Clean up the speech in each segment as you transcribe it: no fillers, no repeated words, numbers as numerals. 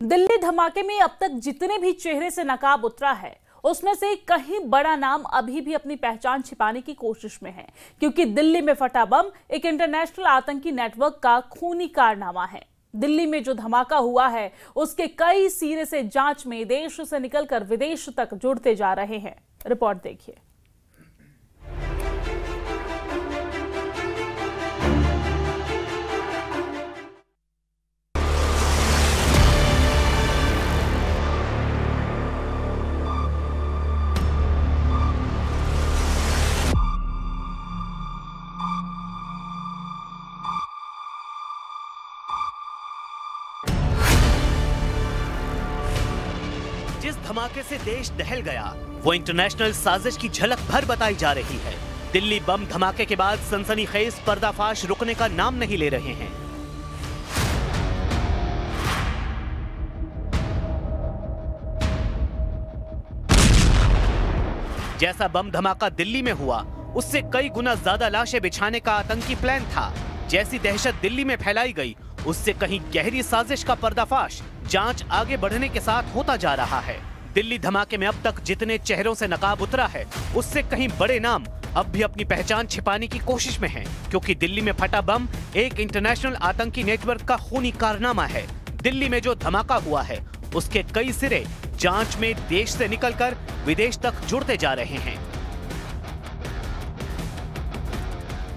दिल्ली धमाके में अब तक जितने भी चेहरे से नकाब उतरा है, उसमें से कहीं बड़ा नाम अभी भी अपनी पहचान छिपाने की कोशिश में है, क्योंकि दिल्ली में फटा बम एक इंटरनेशनल आतंकी नेटवर्क का खूनी कारनामा है। दिल्ली में जो धमाका हुआ है, उसके कई सिरे से जांच में देश से निकलकर विदेश तक जुड़ते जा रहे हैं। रिपोर्ट देखिए। जिस धमाके से देश दहल गया, वो इंटरनेशनल साजिश की झलक भर बताई जा रही है। दिल्ली बम धमाके के बाद सनसनीखेज पर्दाफाश रुकने का नाम नहीं ले रहे हैं। जैसा बम धमाका दिल्ली में हुआ, उससे कई गुना ज्यादा लाशें बिछाने का आतंकी प्लान था। जैसी दहशत दिल्ली में फैलाई गई, उससे कहीं गहरी साजिश का पर्दाफाश जांच आगे बढ़ने के साथ होता जा रहा है। दिल्ली धमाके में अब तक जितने चेहरों से नकाब उतरा है, उससे कहीं बड़े नाम अब भी अपनी पहचान छिपाने की कोशिश में हैं, क्योंकि दिल्ली में फटा बम एक इंटरनेशनल आतंकी नेटवर्क का खूनी कारनामा है। दिल्ली में जो धमाका हुआ है, उसके कई सिरे जांच में देश से निकलकर विदेश तक जुड़ते जा रहे हैं।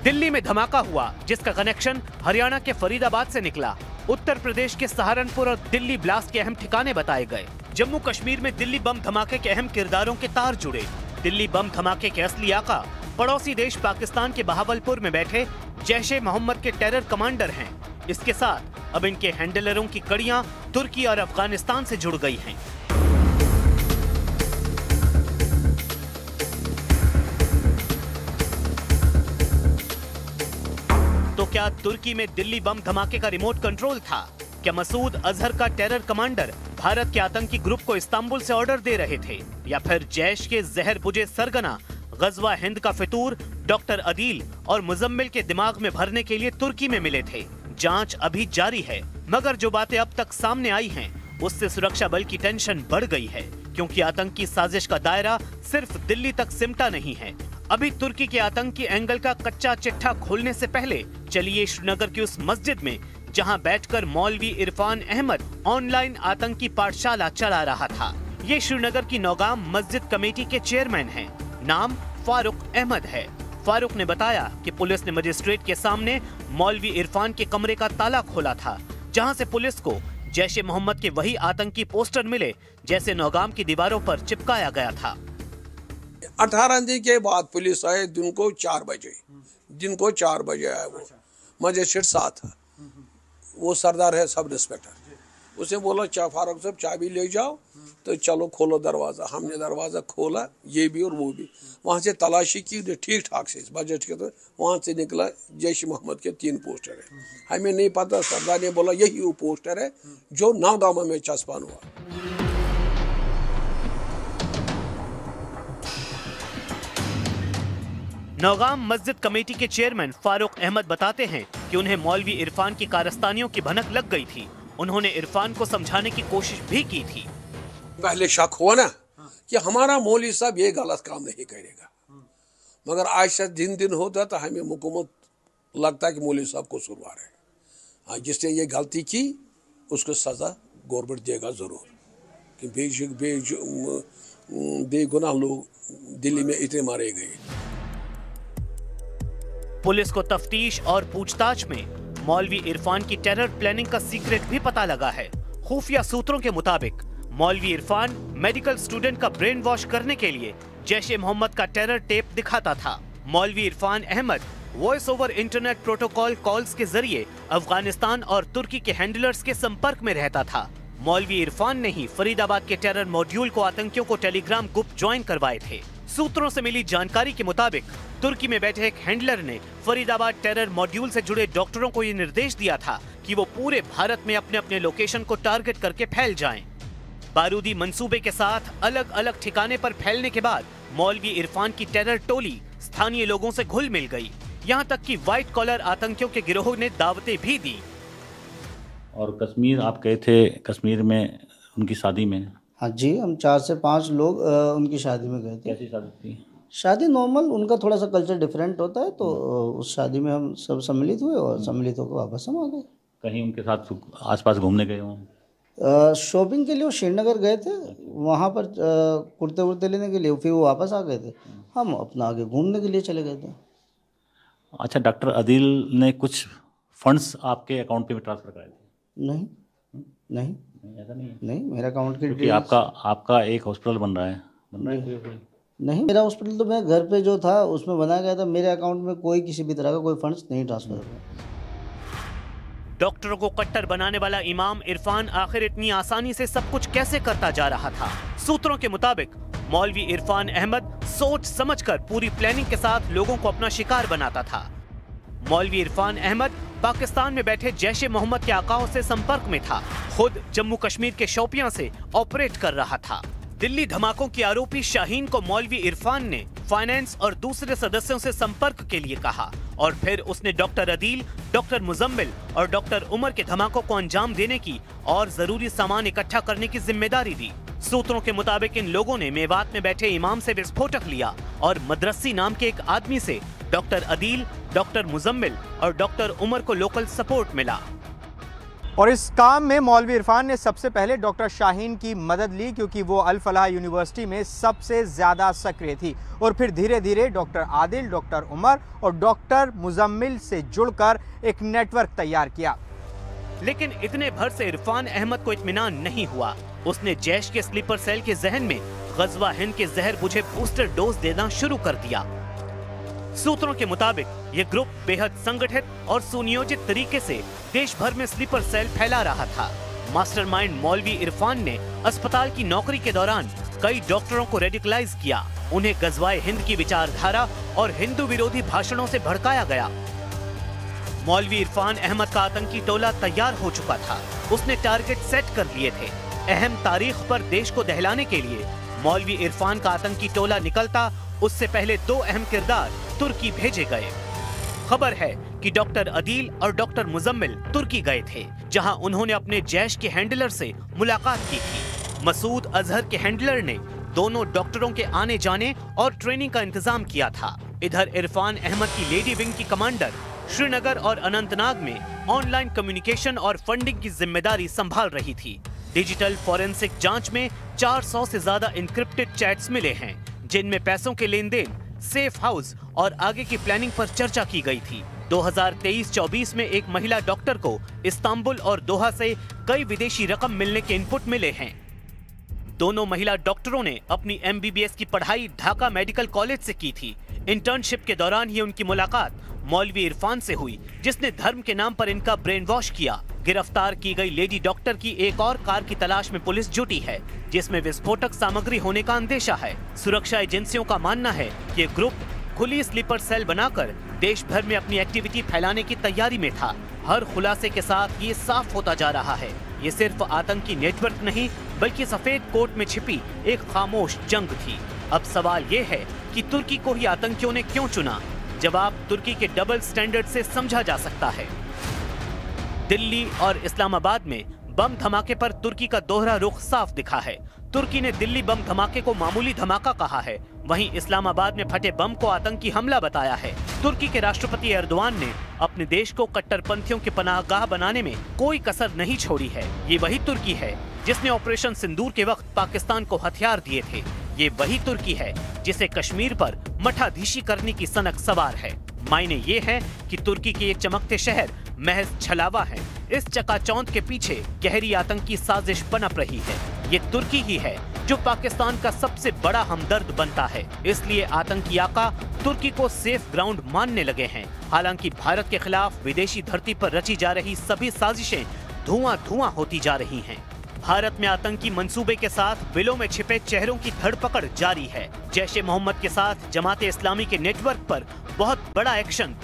दिल्ली में धमाका हुआ, जिसका कनेक्शन हरियाणा के फरीदाबाद से निकला। उत्तर प्रदेश के सहारनपुर और दिल्ली ब्लास्ट के अहम ठिकाने बताए गए। जम्मू कश्मीर में दिल्ली बम धमाके के अहम किरदारों के तार जुड़े। दिल्ली बम धमाके के असली आका पड़ोसी देश पाकिस्तान के बहावलपुर में बैठे जैश-ए-मोहम्मद के टेरर कमांडर हैं। इसके साथ अब इनके हैंडलरों की कड़ियां तुर्की और अफगानिस्तान से जुड़ गई हैं। तो क्या तुर्की में दिल्ली बम धमाके का रिमोट कंट्रोल था? क्या मसूद अजहर का टेरर कमांडर भारत के आतंकी ग्रुप को इस्तांबुल से ऑर्डर दे रहे थे? या फिर जैश के जहर बुझे सरगना गजवा हिंद का फितूर डॉक्टर अदील और मुजम्मिल के दिमाग में भरने के लिए तुर्की में मिले थे? जांच अभी जारी है, मगर जो बातें अब तक सामने आई हैं, उससे सुरक्षा बल की टेंशन बढ़ गई है, क्योंकि आतंकी साजिश का दायरा सिर्फ दिल्ली तक सिमटा नहीं है। अभी तुर्की के आतंकी एंगल का कच्चा चिट्ठा खोलने से पहले चलिए श्रीनगर की उस मस्जिद में, जहां बैठकर मौलवी इरफान अहमद ऑनलाइन आतंकी पाठशाला चला रहा था। ये श्रीनगर की नौगाम मस्जिद कमेटी के चेयरमैन हैं। नाम फारूक अहमद है। फारूक ने बताया कि पुलिस ने मजिस्ट्रेट के सामने मौलवी इरफान के कमरे का ताला खोला था, जहां से पुलिस को जैश-ए-मोहम्मद के वही आतंकी पोस्टर मिले, जैसे नौगाम की दीवारों पर चिपकाया गया था। 18 दिन के बाद पुलिस आए, दिन को 4 बजे आया। वो मजिस्ट्रेट साथ था, वो सरदार है सब इंस्पेक्टर। उसने बोला फारूक साहब चाबी ले जाओ, तो चलो खोलो दरवाज़ा। हमने दरवाज़ा खोला, ये भी और वो भी। वहाँ से तलाशी की, ठीक ठाक से बजट के, तो वहाँ से निकला जैश-ए-मोहम्मद के 3 पोस्टर है। हमें नहीं पता, सरदार ने बोला यही वो पोस्टर है जो नौगामा में चस्पान हुआ। नौगाम मस्जिद कमेटी के चेयरमैन फारूक अहमद बताते हैं कि उन्हें मौलवी इरफान की कारस्तानियों की भनक लग गई थी। उन्होंने इरफान को समझाने की कोशिश भी की थी। पहले शक हुआ ना कि हमारा मौलवी साहब ये गलत काम नहीं करेगा, मगर आज से दिन होता तो हमें हुकूमत लगता है कि मौलवी साहब को सुरवार है। जिसने ये गलती की, उसको सजा गवर्नमेंट देगा जरूर, कि बेगुनाह लोग दिल्ली में इतने मारे गए। पुलिस को तफ्तीश और पूछताछ में मौलवी इरफान की टेरर प्लानिंग का सीक्रेट भी पता लगा है। खुफिया सूत्रों के मुताबिक मौलवी इरफान मेडिकल स्टूडेंट का ब्रेन वॉश करने के लिए जैश-ए-मोहम्मद का टेरर टेप दिखाता था। मौलवी Irfan Ahmed voice over internet protocol calls के जरिए अफगानिस्तान और तुर्की के हैंडलर्स के संपर्क में रहता था। मौलवी इरफान ने ही फरीदाबाद के टेरर मॉड्यूल को आतंकियों को टेलीग्राम ग्रुप ज्वाइन करवाए थे। सूत्रों से मिली जानकारी के मुताबिक तुर्की में बैठे एक हैंडलर ने फरीदाबाद टेरर मॉड्यूल से जुड़े डॉक्टरों को ये निर्देश दिया था कि वो पूरे भारत में अपने अपने लोकेशन को टारगेट करके फैल जाएं। बारूदी मंसूबे के साथ अलग अलग ठिकाने पर फैलने के बाद मौलवी इरफान की टेरर टोली स्थानीय लोगों से घुल मिल गई। यहाँ तक कि व्हाइट कॉलर आतंकियों के गिरोह ने दावतें भी दी। और कश्मीर आप गए थे, कश्मीर में उनकी शादी में? हाँ जी, हम 4 से 5 लोग उनकी शादी में गए थे। कैसी शादी थी? शादी नॉर्मल, उनका थोड़ा सा कल्चर डिफरेंट होता है, तो उस शादी में हम सब सम्मिलित हुए और सम्मिलित होकर वापस हम आ गए। कहीं उनके साथ आसपास घूमने गए हों? शॉपिंग के लिए वो श्रीनगर गए थे, वहाँ पर कुर्ते वुर्ते लेने के लिए, फिर वो वापस आ गए थे। हम अपना आगे घूमने के लिए चले गए थे। अच्छा, डॉक्टर अदील ने कुछ फंड्स आपके अकाउंट पे ट्रांसफ़र कराए थे? नहीं नहीं ऐसा नहीं है? नहीं, मेरा अकाउंट की क्योंकि आपका एक हॉस्पिटल बन रहा है नहीं, मेरा हॉस्पिटल तो मैं घर पे जो था उसमें बनाया गया था। मेरे अकाउंट में कोई किसी भी तरह का कोई फंड्स नहीं ट्रांसफर हुआ। डॉक्टरों को कट्टर बनाने वाला इमाम इरफान आखिर इतनी आसानी से सब कुछ कैसे करता जा रहा था? सूत्रों के मुताबिक मौलवी इरफान अहमद सोच समझकर पूरी प्लानिंग के साथ लोगों को अपना शिकार बनाता था। मौलवी इरफान अहमद पाकिस्तान में बैठे जैश ए मोहम्मद के आकाओं से संपर्क में था। खुद जम्मू कश्मीर के शोपियां से ऑपरेट कर रहा था। दिल्ली धमाकों के आरोपी शाहीन को मौलवी इरफान ने फाइनेंस और दूसरे सदस्यों से संपर्क के लिए कहा और फिर उसने डॉक्टर अदील, डॉक्टर मुजम्मिल और डॉक्टर उमर के धमाकों को अंजाम देने की और जरूरी सामान इकट्ठा करने की जिम्मेदारी दी। सूत्रों के मुताबिक इन लोगों ने मेवात में बैठे इमाम से विस्फोटक लिया और मदरसी नाम के एक आदमी से डॉक्टर अदील, डॉक्टर मुजम्मिल और डॉक्टर उमर को लोकल सपोर्ट मिला। और इस काम में मौलवी इरफान ने सबसे पहले डॉक्टर शाहीन की मदद ली, क्योंकि वो अल फलाह यूनिवर्सिटी में सबसे ज़्यादा सक्रिय थी। और फिर धीरे धीरे डॉक्टर आदिल, डॉक्टर उमर और डॉक्टर मुजम्मिल से जुड़कर एक नेटवर्क तैयार किया। लेकिन इतने भर से इरफान अहमद को इत्मीनान नहीं हुआ। उसने जैश के स्लीपर सेल के जहन में गजवा हिंद के जहर बुझे बूस्टर डोज देना शुरू कर दिया। सूत्रों के मुताबिक ये ग्रुप बेहद संगठित और सुनियोजित तरीके से देश भर में स्लीपर सेल फैला रहा था। मास्टरमाइंड मौलवी इरफान ने अस्पताल की नौकरी के दौरान कई डॉक्टरों को रेडिकलाइज किया। उन्हें गजवाए हिंद की विचारधारा और हिंदू विरोधी भाषणों से भड़काया गया। मौलवी इरफान अहमद का आतंकी टोला तैयार हो चुका था। उसने टारगेट सेट कर लिए थे। अहम तारीख पर देश को दहलाने के लिए मौलवी इरफान का आतंकी टोला निकलता, उससे पहले 2 अहम किरदार तुर्की भेजे गए। खबर है कि डॉक्टर अदील और डॉक्टर मुजम्मिल तुर्की गए थे, जहां उन्होंने अपने जैश के हैंडलर से मुलाकात की थी। मसूद अजहर के हैंडलर ने दोनों डॉक्टरों के आने जाने और ट्रेनिंग का इंतजाम किया था। इधर इरफान अहमद की लेडी विंग की कमांडर श्रीनगर और अनंतनाग में ऑनलाइन कम्युनिकेशन और फंडिंग की जिम्मेदारी संभाल रही थी। डिजिटल फॉरेंसिक जांच में 400 से ज्यादा इनक्रिप्टेड चैट्स मिले हैं, जिनमें पैसों के लेन देन, सेफ हाउस और आगे की प्लानिंग पर चर्चा की गई थी। 2023-24 में एक महिला डॉक्टर को इस्तांबुल और दोहा से कई विदेशी रकम मिलने के इनपुट मिले हैं। दोनों महिला डॉक्टरों ने अपनी MBBS की पढ़ाई ढाका मेडिकल कॉलेज से की थी। इंटर्नशिप के दौरान ही उनकी मुलाकात मौलवी इरफान से हुई, जिसने धर्म के नाम पर इनका ब्रेन वॉश किया। गिरफ्तार की गई लेडी डॉक्टर की एक और कार की तलाश में पुलिस जुटी है, जिसमें विस्फोटक सामग्री होने का अंदेशा है। सुरक्षा एजेंसियों का मानना है कि ग्रुप खुली स्लीपर सेल बनाकर देश भर में अपनी एक्टिविटी फैलाने की तैयारी में था। हर खुलासे के साथ ये साफ होता जा रहा है, ये सिर्फ आतंकी नेटवर्क नहीं बल्कि सफेद कोट में छिपी एक खामोश जंग थी। अब सवाल ये है कि तुर्की को ही आतंकियों ने क्यों चुना? जवाब तुर्की के डबल स्टैंडर्ड से समझा जा सकता है। दिल्ली और इस्लामाबाद में बम धमाके पर तुर्की का दोहरा रुख साफ दिखा है। तुर्की ने दिल्ली बम धमाके को मामूली धमाका कहा है, वहीं इस्लामाबाद में फटे बम को आतंकी हमला बताया है। तुर्की के राष्ट्रपति एर्दोआन ने अपने देश को कट्टरपंथियों की पनाहगाह बनाने में कोई कसर नहीं छोड़ी है। ये वही तुर्की है जिसने ऑपरेशन सिंदूर के वक्त पाकिस्तान को हथियार दिए थे। ये वही तुर्की है जिसे कश्मीर पर मठाधीशी करने की सनक सवार है। मायने ये है कि तुर्की के ये चमकते शहर महज छलावा है। इस चकाचौंध के पीछे गहरी आतंकी साजिश पनप रही है। ये तुर्की ही है जो पाकिस्तान का सबसे बड़ा हमदर्द बनता है। इसलिए आतंकी आका तुर्की को सेफ ग्राउंड मानने लगे हैं। हालांकि भारत के खिलाफ विदेशी धरती पर रची जा रही सभी साजिशें धुआं होती जा रही हैं। भारत में आतंकी मंसूबे के साथ बिलों में छिपे चेहरों की धरपकड़ जारी है। जैश ए मोहम्मद के साथ जमात-ए-इस्लामी के नेटवर्क पर बहुत बड़ा एक्शन